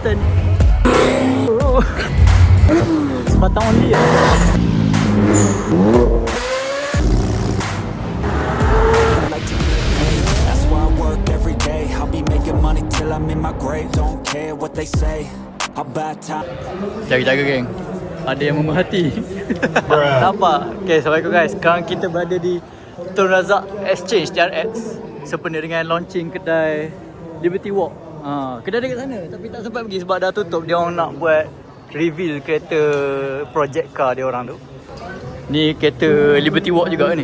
Kuantan. Oh. Sebatang only ya. That's why I work every day. I'll be making money till I'm in my grave. Don't care what they say about time. Jaga-jaga geng. Ada yang memerhati. Tak apa. Okay, assalamualaikum guys. Sekarang kita berada di Tun Razak Exchange TRX sempena dengan launching kedai Liberty Walk. Kedai dekat sana tapi tak sempat pergi sebab dah tutup. Dia orang nak buat reveal kereta project car dia orang tu. Ni kereta Liberty Walk juga ni.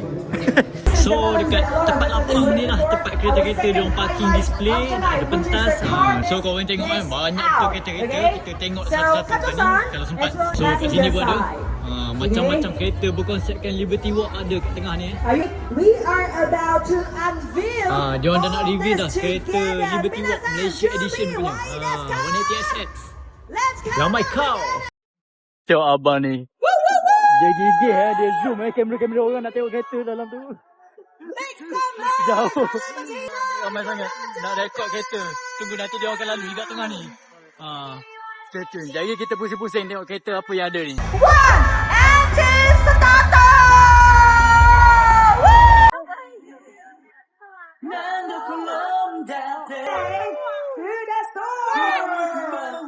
So dekat tempat lapang ni lah tempat kereta-kereta dia orang parking display, ada pentas. So korang tengok kan banyak tu kereta-kereta. Kita tengok satu-satu tadi kalau sempat. So kat sini pun ada macam-macam kereta berkonsepkan Liberty Walk ada kat tengah ni. We are about to unveil. Dia orang dah nak reveal dah kereta Liberty Walk Malaysia Edition punya. 180SX. Ramai kau. Tengok abang ni. Dia gigih dia zoom kamera-kamera orang nak tengok kereta dalam tu. Jauh. Ramai sangat nak rekod kereta. Tunggu nanti dia orang akan lalu kat tengah ni. Stay tune. Jadi kita pusing-pusing tengok kereta apa yang ada ni. One, engine start. To the storm.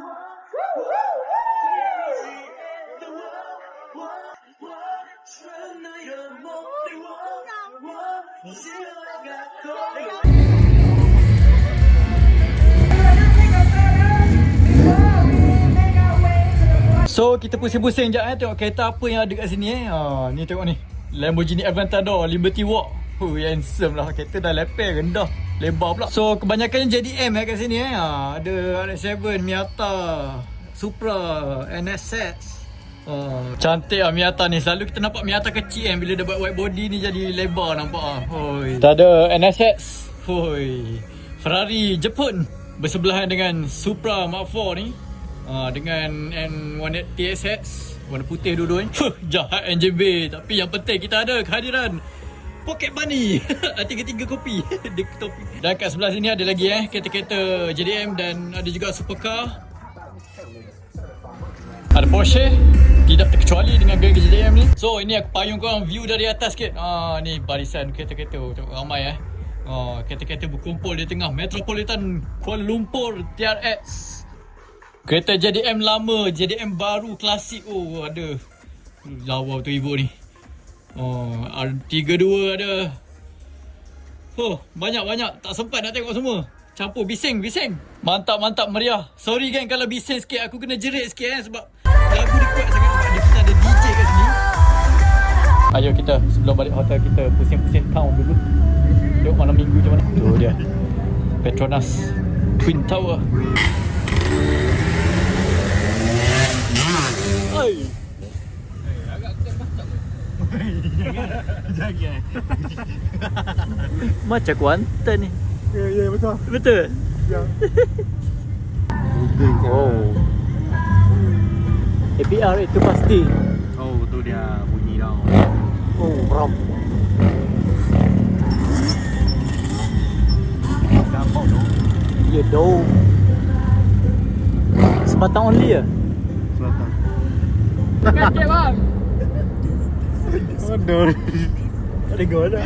So kita pusing-pusing sekejap tengok kereta apa yang ada kat sini ni tengok ni Lamborghini Aventador Liberty Walk. Handsome lah. Kereta dah leper rendah, lebar pula. So kebanyakannya JDM kat sini ada RX-7, Miata, Supra, NSX. Cantik lah Miata ni. Selalu kita nampak Miata kecil bila dia buat white body ni jadi lebar nampak Tak ada NSX. Ferrari Jepun bersebelahan dengan Supra Mark 4 ni. Dengan N180 TSX warna putih dua-dua ni. Jahat NJB. Tapi yang penting kita ada kehadiran Pocket Bunny. 3 kopi. Dan kat sebelah sini ada lagi kereta-kereta JDM dan ada juga supercar. Ada Porsche. Tidak terkecuali dengan geng JDM ni. So ini aku payung korang view dari atas sikit. Ni barisan kereta-kereta. Tengok ramai kereta-kereta berkumpul di tengah Metropolitan Kuala Lumpur TRX. Kereta JDM lama, JDM baru, klasik. Ada lawa betul ibu ni. R32 ada. Banyak-banyak. Tak sempat nak tengok semua. Campur bising. Mantap meriah. Sorry kan kalau bising sikit. Aku kena jerit sikit sebab lagu dia kuat sangat. Sebab kita ada DJ kat sini. Ayo kita sebelum balik hotel kita pusing-pusing town dulu. Tengok malam minggu macam mana. Tu dia Petronas Twin Tower. Agak kena macam Jaga macam Kuantan ni. Ya betul. Betul? Ya. APR itu pasti. Tu dia bunyi tau. Ram. Gampang tu. Ya doh. Sebatang only ya? Selatan. Kaget bang. Aduh. Ada gol dah.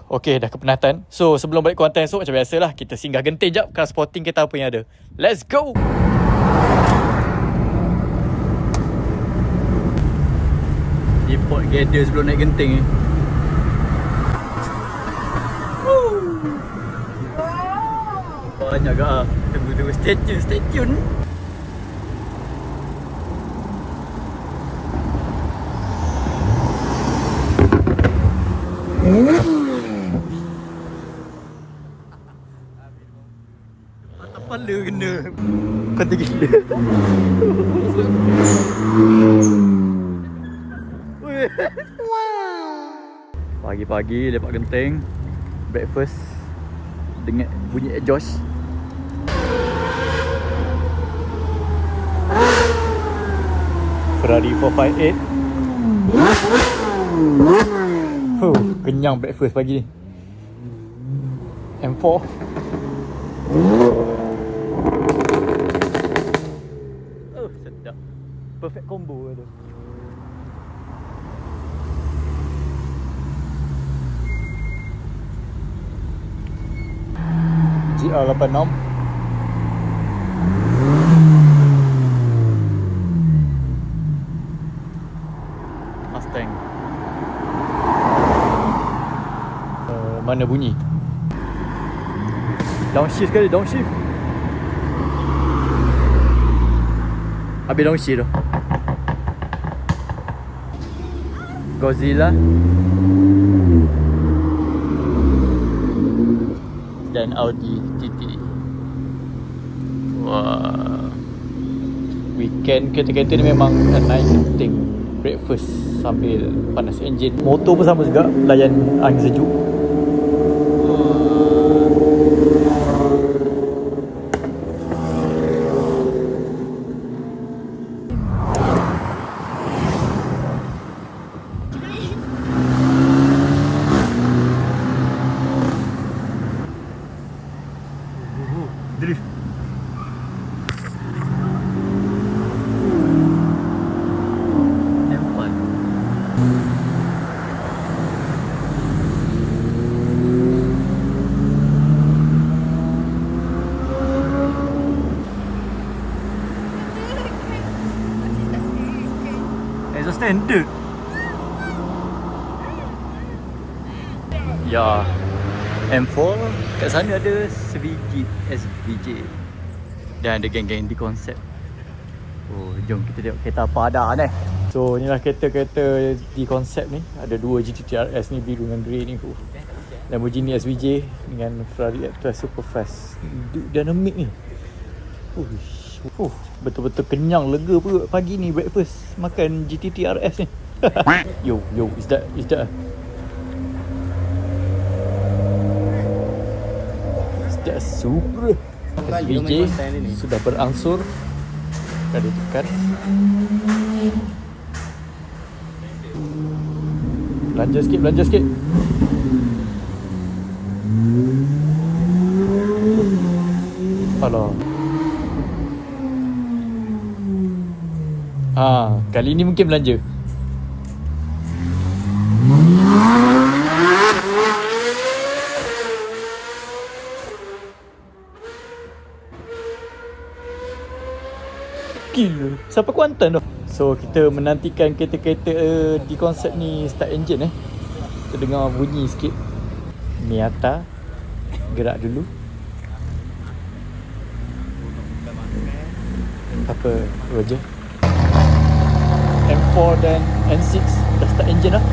Okay, dah kepenatan. So sebelum balik Kuantan esok macam biasalah kita singgah Genting jap car spotting kereta apa yang ada. Let's go. Depot gather sebelum naik Genting ni. Banyak gak tunggu stay tune. Mata pala kena. Kata gila. Pagi-pagi lepak Genting, breakfast dengan bunyi exhaust. Ferrari 458. Kenyang breakfast pagi ni. M4. perfect combo tu. GR86 Mustang. Mana bunyi? Downshift sekali, downshift. Habis downshift tu. Godzilla dan Audi TT. Wah. Weekend kereta-kereta ni memang a nice thing. Breakfast sambil panas enjin. Motor pun sama juga, layan angin sejuk. Drift. Empat. Exhaust standard. Ya. M4 kat sana ada SVJ dan ada geng-geng di konsep. Oh, jom kita tengok kereta apa ada ni. So inilah kereta-kereta di konsep ni. Ada dua GT RS ni, biru dengan grey ni. Lamborghini SVJ dengan Ferrari Actros Superfast. Dynamic ni. Betul-betul kenyang, lega perut pagi ni breakfast makan GT RS ni. Yo, is that Supra SVJ sudah berangsur. Kada tekan. Belanja sikit. Alah. Kali ni mungkin belanja. Gila, sampai Kuantan tu. So kita menantikan kereta-kereta di konsep ni start engine Kita dengar bunyi sikit. Miata gerak dulu. Apa Roger? M4 dan N6 dah start engine dah.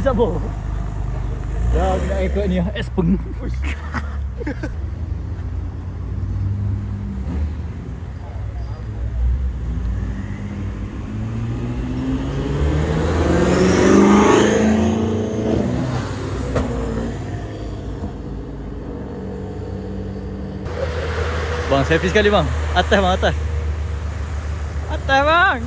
Sabar. Dah nak ikut ni Espeng. Bang, selfie sekali bang. Atas bang, atas. Atas bang.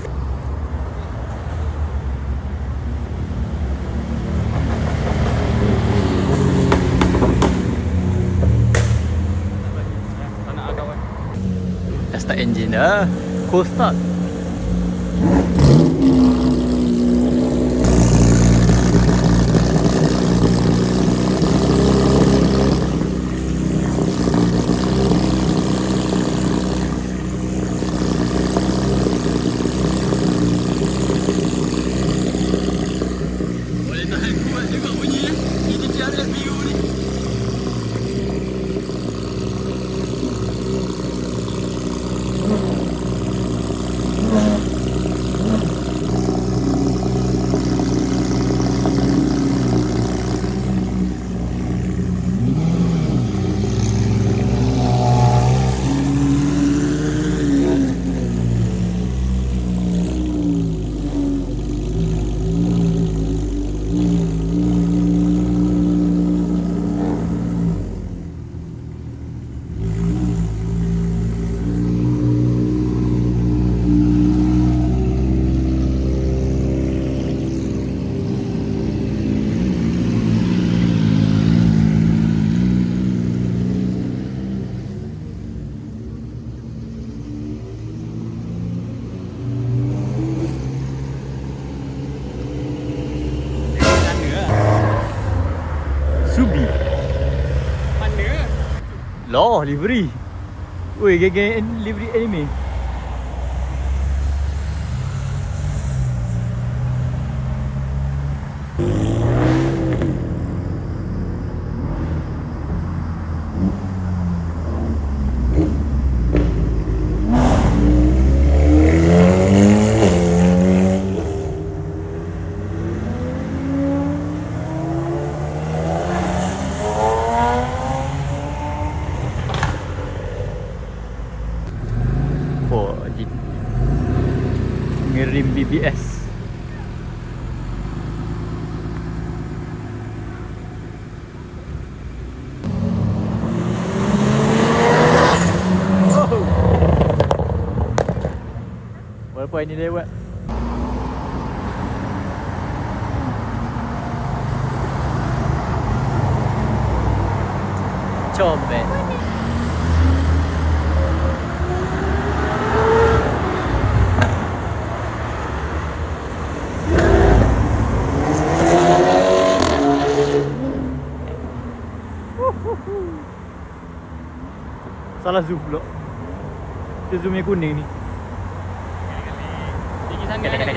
Dah start engine dah. Cold start. Loh, livery. Ui, geng-geng livery anime. Oh, ngerim BBS. Berapa ini lewat? Comel. Salah zoom pula. Dia zoom yang kuning ni. Tinggi sangat.